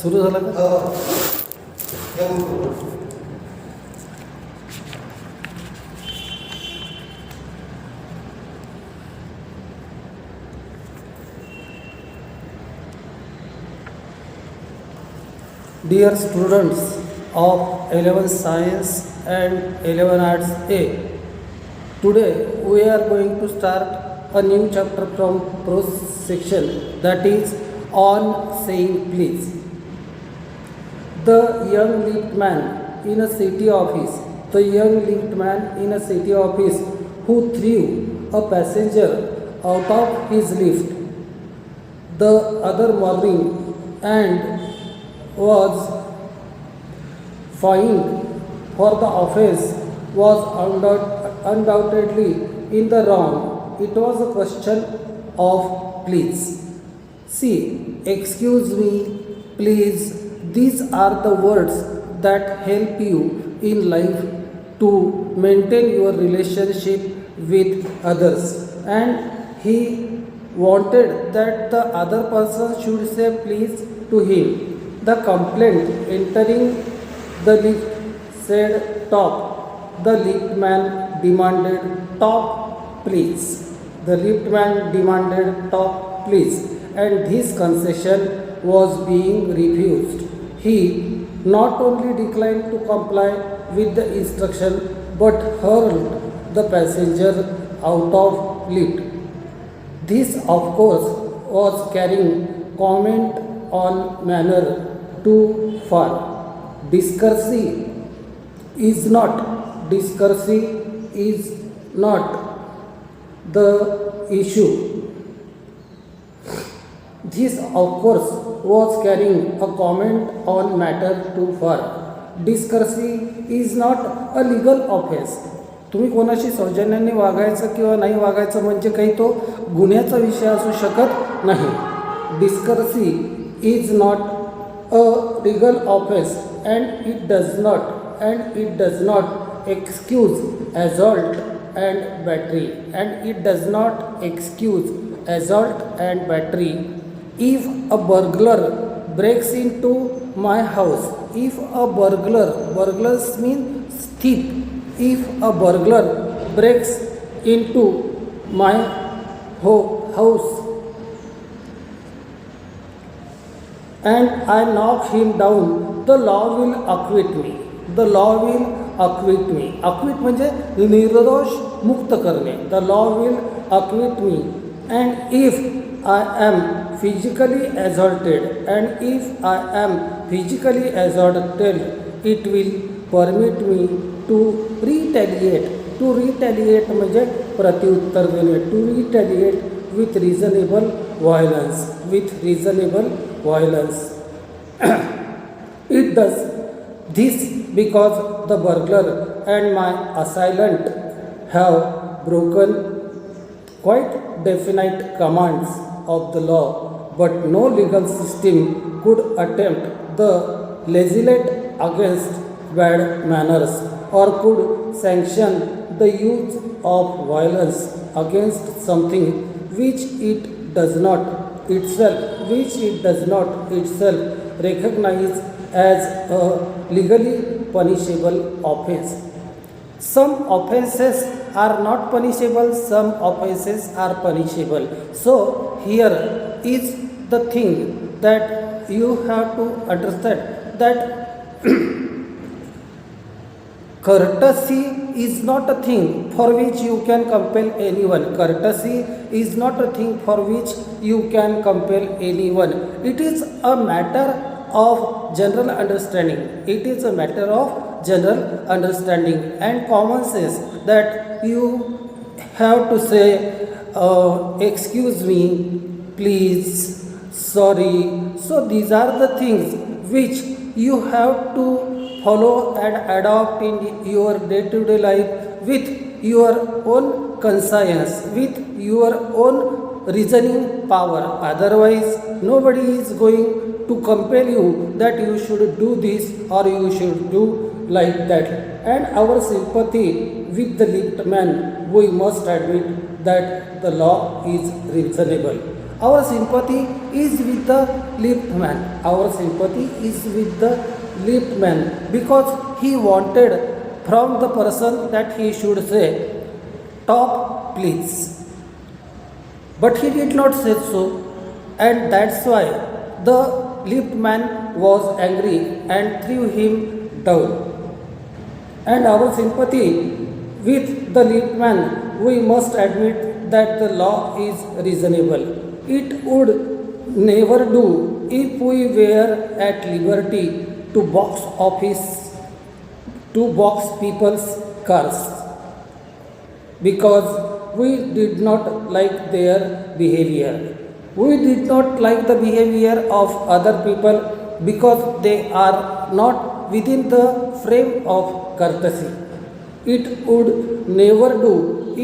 सुरू झाला का? Dear students of 11 Science and 11 Arts A, today we are going to start a new chapter from prose section, that is on saying please. The young lift man in a city office, who threw a passenger out of his lift the other morning and was fined for the offense was undoubtedly in the wrong. It was a question of please. See, excuse me, please. These are the words that help you in life to maintain your relationship with others. And he wanted that the other person should say please to him. The complaint entering the lift said top. The lift man demanded top please. The lift man demanded top please, and this concession was being refused. He not only declined to comply with the instruction but hurled the passenger out of lift. This, of course, was carrying comment on manner too far. Discourtesy is not the issue. This, of course, was carrying a comment on matter too far. Discourtesy is not a legal offense. तुम्ही कोणाशी सौजन्याने वागायचं किंवा नाही वागायचं म्हणजे काही तो गुन्ह्याचा विषय असू शकत नाही. Discourtesy is not a legal offense and it does not excuse assault and battery. If a burglar breaks into my house, burglars mean thief. If a burglar breaks into my house and I knock him down, the law will acquit me. Acquit म्हणजे निर्दोष मुक्त करणे. The law will acquit me. And if I am physically assaulted, it will permit me to retaliate. To retaliate म्हणजे प्रत्युत्तर देणे. To retaliate with reasonable violence. It does this because the burglar and my assailant have broken quite definite commands of the law, but no legal system could attempt the legislate against bad manners or could sanction the use of violence against something which it does not itself recognize as a legally punishable offense. Some offenses are not punishable, some offenses are punishable. So here is the thing that you have to understand, that courtesy is not a thing for which you can compel anyone. It is a matter of general understanding. And common sense, that you have to say excuse me, please, sorry. So these are the things which you have to follow and adopt in your day-to-day life with your own conscience, with your own reasoning power. Otherwise, nobody is going to compel you that you should do this or you should do like that. And our sympathy with the lift man, we must admit that the law is reasonable. Our sympathy is with the lift man. Our sympathy is with the lift man because he wanted from the person that he should say, "Top, please." But he did not say so, and that's why the lift man was angry and threw him down. And our sympathy with the lift man, we must admit that the law is reasonable. It would never do if we were at liberty to box people's cars because we did not like their behavior. We did not like the behavior of other people because they are not within the frame of courtesy. It would never do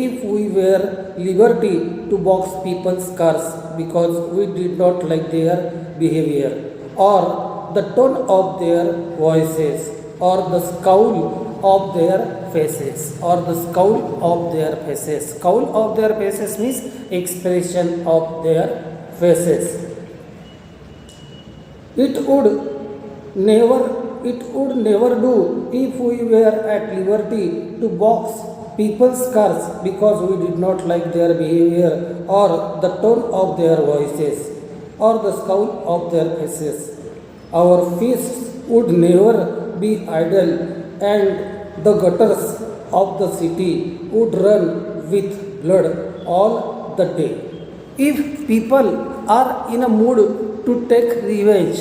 if we were liberty to box people's cars because we did not like their behavior or the tone of their voices or the scowl of their faces or the scowl of their faces. Scowl of their faces means expression of their faces. It would never do if we were at liberty to box people's cars because we did not like their behavior or the tone of their voices or the scowl of their faces. Our fists would never be idle and the gutters of the city would run with blood all the day. If people are in a mood to take revenge,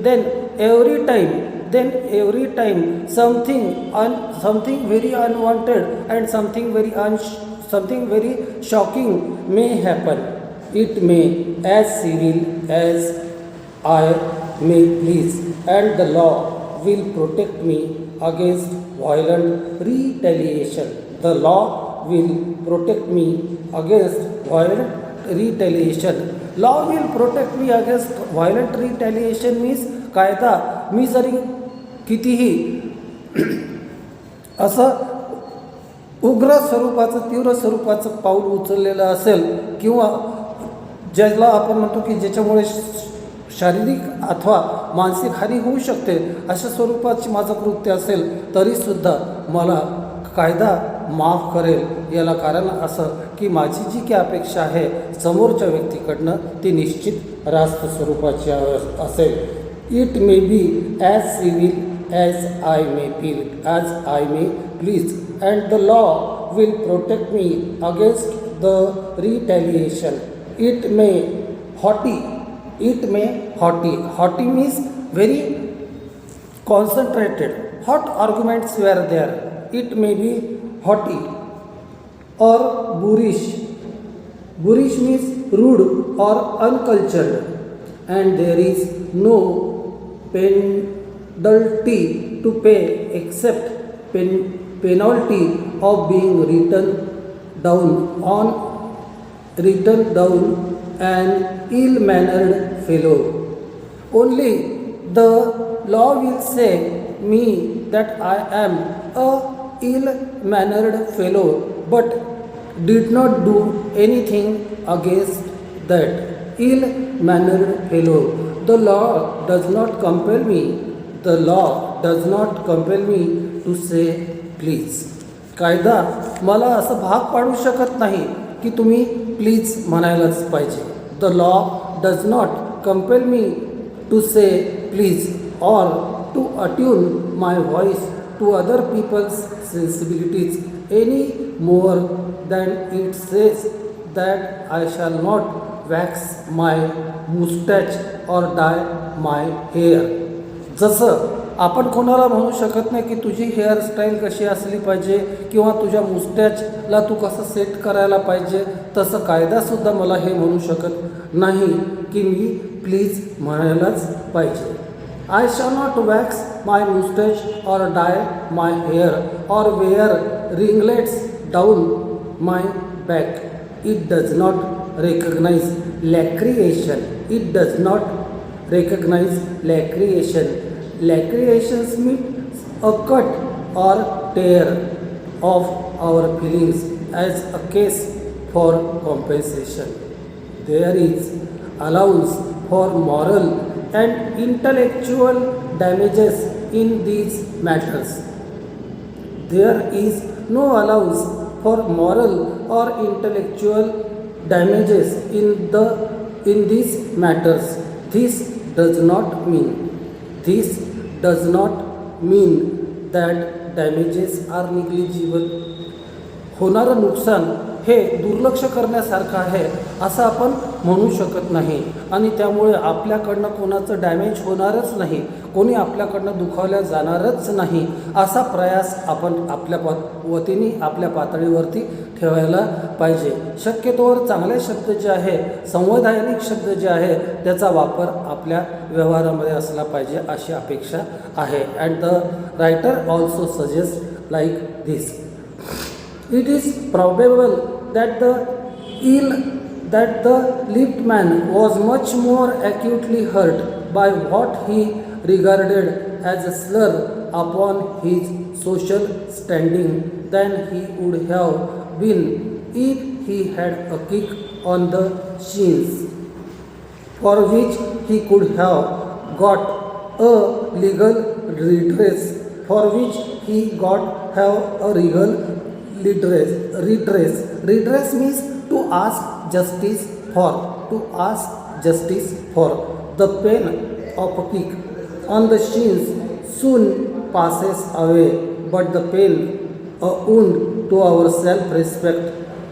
then every time something very unwanted and something very shocking may happen. It may as civil as I may please, and the law will protect me against violent retaliation. The law will protect me against violent retaliation. Law will protect me against violent retaliation means कायदा मी जरी कितीही असं उग्र स्वरूपाचं तीव्र स्वरूपाचं पाऊल उचललेलं असेल किंवा ज्याला आपण म्हणतो की ज्याच्यामुळे शारीरिक अथवा मानसिक हानी होऊ शकते अशा स्वरूपाची माझं कृत्य असेल तरीसुद्धा मला कायदा माफ करेल. याला कारण असं की माझी जी काही अपेक्षा आहे समोरच्या व्यक्तीकडनं ती निश्चित रास्त स्वरूपाची असेल. It may be as civil as I may please and the law will protect me against the रिटॅलिएशन. It may haughty means very concentrated. Hot arguments were there. It may be haughty or boorish. Boorish means rude or uncultured, and there is no penalty to pay except penalty of being written down an ill-mannered fellow. Only the law will say me that I am a ill-mannered fellow, but did not do anything against that ill-mannered fellow. The law does not compel me. The law does not compel me to say please. कायदा मला असं भाग पाडू शकत नाही की तुम्ही please म्हणायलाच पाहिजे. The law does not compel me to say please or to attune my voice to other people's sensibilities any more than it says that I shall not wax my moustache or dye my hair. जसं आपण कोणाला म्हणू शकत नाही की तुझी hairstyle कशी असली पाहिजे किंवा तुझ्या मुस्टॅचला तू कसं सेट करायला पाहिजे, तसं कायदासुद्धा मला हे म्हणू शकत नाही की मी प्लीज म्हणायलाच पाहिजे. I shall not wax my moustache or dye my hair or wear ringlets down my back. It does not recognize lacreation. It does not recognize lacreation. Lacerations means a cut or tear of our feelings as a case for compensation. There is allowance for moral and intellectual damages in these matters. There is no allowance for moral or intellectual damages in these matters. This does not mean that damages are negligible. होणारं नुकसान हे दुर्लक्ष करण्यासारखं आहे असं आपण म्हणू शकत नाही आणि त्यामुळे आपल्याकडनं कोणाचं डॅमेज होणारच नाही, कोणी आपल्याकडनं दुखावल्या जाणारच नाही असा प्रयास आपण आपल्या वतीने आपल्या पातळीवरती ठेवायला पाहिजे. शक्यतोवर चांगले शब्द जे आहे, संवैधानिक शब्द जे आहे त्याचा वापर आपल्या व्यवहारामध्ये असला पाहिजे अशी अपेक्षा आहे. And the writer also suggest like this. It is probable that the liftman was much more acutely hurt by what he regarded as a slur upon his social standing than he would have been if he had a kick on the shins, for which he could have got a legal redress. Redress means to ask justice for. The pain of a kick on the shins soon passes away, but the pain, a wound to our self-respect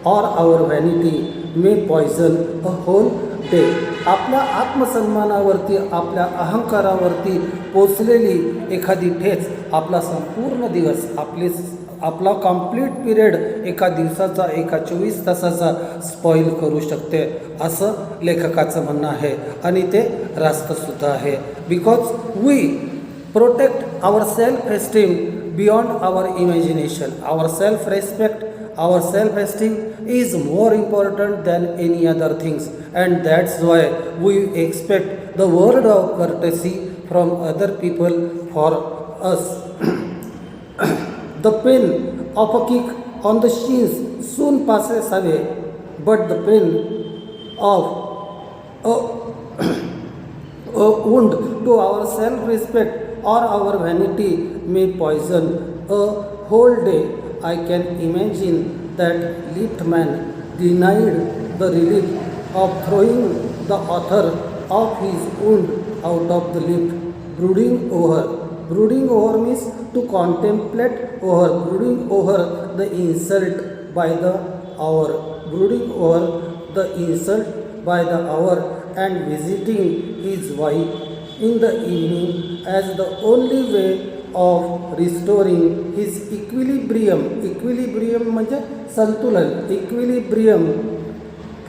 or our vanity may poison a whole day. आपल्या आत्मसन्मानावरती, आपल्या अहंकारावरती पोचलेली एखादी ठेच आपला संपूर्ण दिवस, आपला complete period एका दिवसाचा, एका 24 तासाचा स्पॉईल करू शकते असं लेखकाचं म्हणणं आहे आणि ते रास्तसुद्धा आहे. Because we protect our self esteem beyond our imagination. Our self respect, our self-esteem is more important than any other things, and that's why we expect the word of courtesy from other people for us. The pain of a kick on the shins soon passes away, but the pain of a wound to our self-respect or our vanity may poison a whole day. I can imagine that liftman denied the relief of throwing the author of his wound out of the lift. Brooding over means to contemplate over. Brooding over the insult by the hour. Brooding over the insult by the hour and visiting his wife in the evening as the only way of restoring his equilibrium. Equilibrium म्हणजे संतुलन. Equilibrium,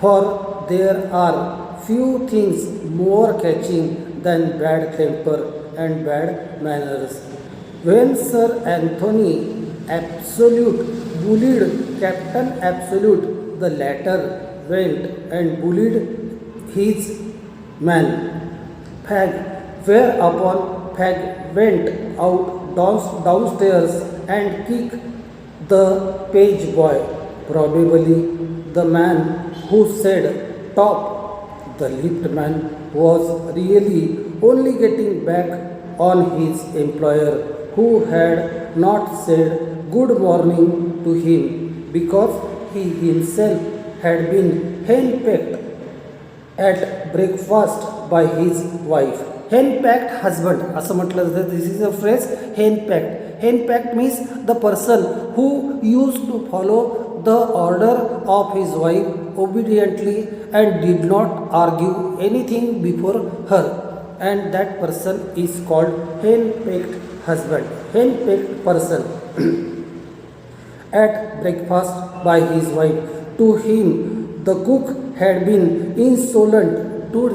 for there are few things more catching than bad temper and bad manners. When Sir Anthony Absolute bullied Captain Absolute, the latter went and bullied his man Fag, whereupon Fag went out downstairs and kicked the page boy. Probably the man who said top, the liftman, was really only getting back on his employer, who had not said good morning to him because he himself had been henpecked at breakfast by his wife. Henpecked husband असं म्हटलं जातं. This is a phrase, henpecked. Henpecked means the person who used to follow the order of his wife obediently and did not argue anything before her, and that person is called henpecked husband. Henpecked person at breakfast by his wife. To him the cook had been insolent. To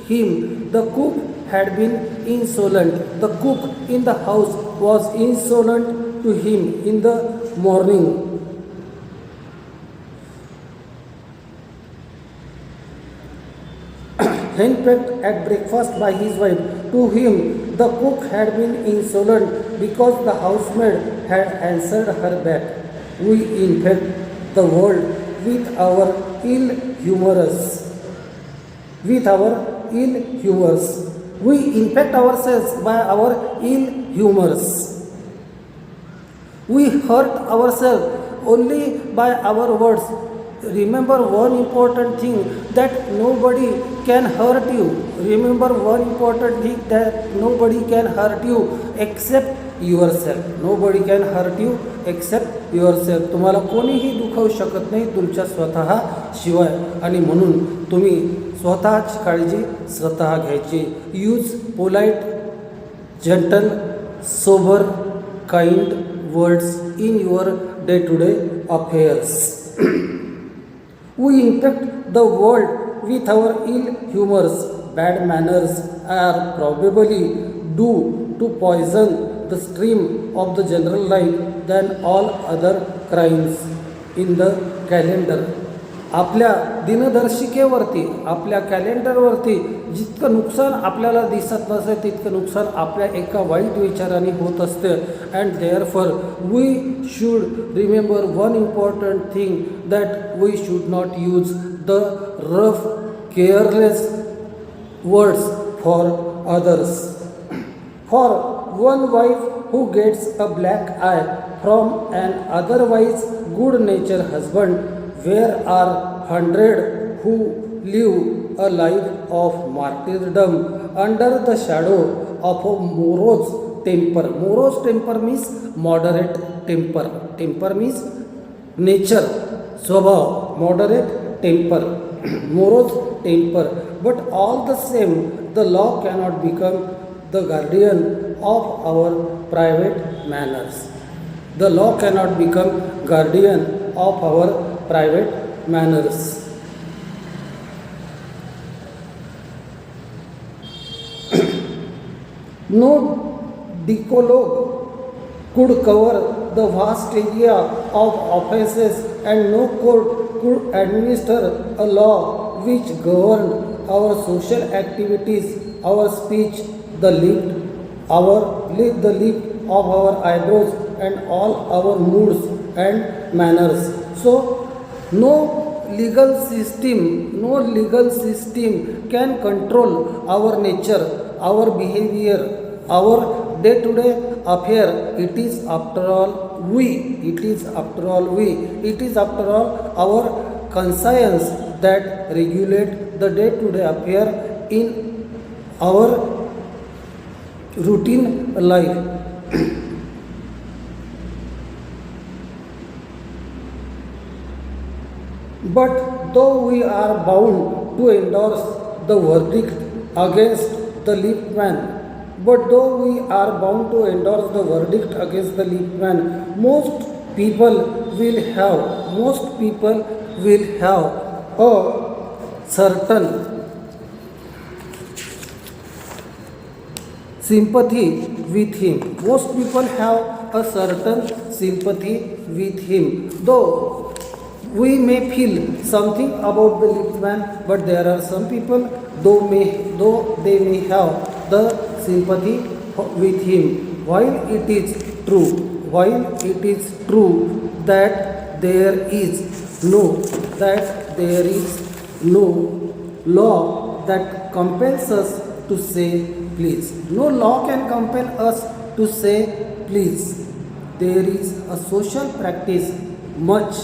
him the cook had been insolent. The cook in the house was insolent to him in the morning. Henpecked at breakfast by his wife. To him the cook had been insolent because the housemaid had answered her back. We infect the world with our ill humorous. With our ill humors, we infect ourselves by our ill humors. We hurt ourselves only by our words. Remember one important thing, that nobody can hurt you. Remember one important thing, that nobody can hurt you except yourself. Nobody can hurt you except yourself. तुम्हाला कोणीही दुखवू शकत नाही तुमच्या स्वतः शिवाय. आणि म्हणून तुम्ही स्वतःची काळजी स्वतः घ्यायची. Use polite, gentle, sober, kind words in your day to day affairs. We infect the world with our ill humors. Bad manners are probably due to poison the stream of the general life than all other crimes in the calendar. आपल्या दिनदर्शिकेवरती, आपल्या कॅलेंडरवरती जितकं नुकसान आपल्याला दिसत नसेल तितकं नुकसान आपल्या एका वाईट विचाराने होत असते. And therefore we should remember one important thing, that we should not use the rough careless words for others. For one wife who gets a black eye from an otherwise good natured husband, where are 100 who live a life of martyrdom under the shadow of a morose temper. Morose temper means moderate temper. Temper means nature, स्वभाव. Moderate temper, morose temper. But all the same, the law cannot become the guardian of our private manners. The law cannot become guardian of our private manners. No decalogue could cover the vast area of offenses, and no court could administer a law which governed our social activities, our speech, the lift of our eyebrows, and all our moods and manners. So no legal system can control our nature, our behavior, our day to day affair. It is after all our conscience that regulate the day to day affair in our routine life. But though we are bound to endorse the verdict against the liftman, most people will have a certain sympathy with him. Most people have a certain sympathy with him. Though we may feel something about the liftman, but there are some people, though they may have the sympathy with him. While it is true that there is no law that compels us to say please. No law can compel us to say please. There is a social practice much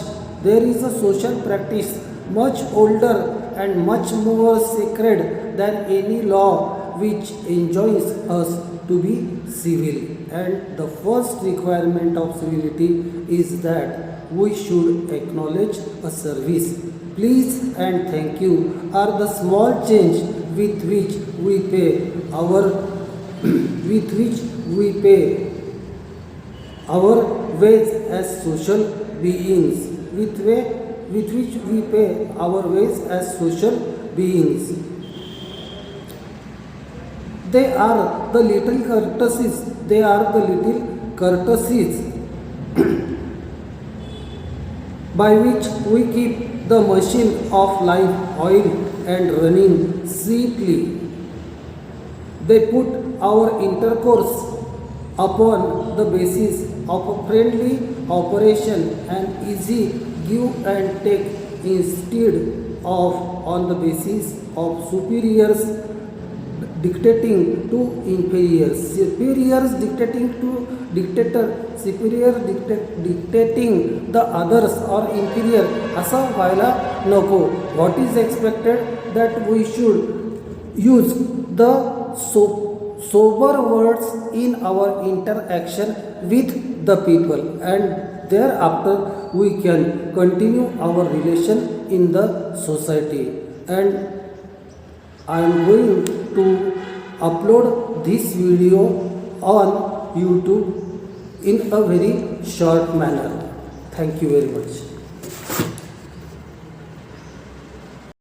older and much more sacred than any law which enjoins us to be civil. And the first requirement of civility is that we should acknowledge a service. Please and thank you are the small change with which we pay our ways as social beings. With which we pay our ways as social beings. They are the little courtesies by which we keep the machine of life oiled and running sweetly. They put our intercourse upon the basis of a friendly operation and easy give and take instead of on the basis of superiors dictating to inferiors, superiors dictating to dictator, superior dictating the others or inferior असं व्हायला नको. What is expected that we should use the sober words in our interaction with the people, and thereafter we can continue our relation in the society. And I am going to upload this video on YouTube in a very short manner. Thank you very much.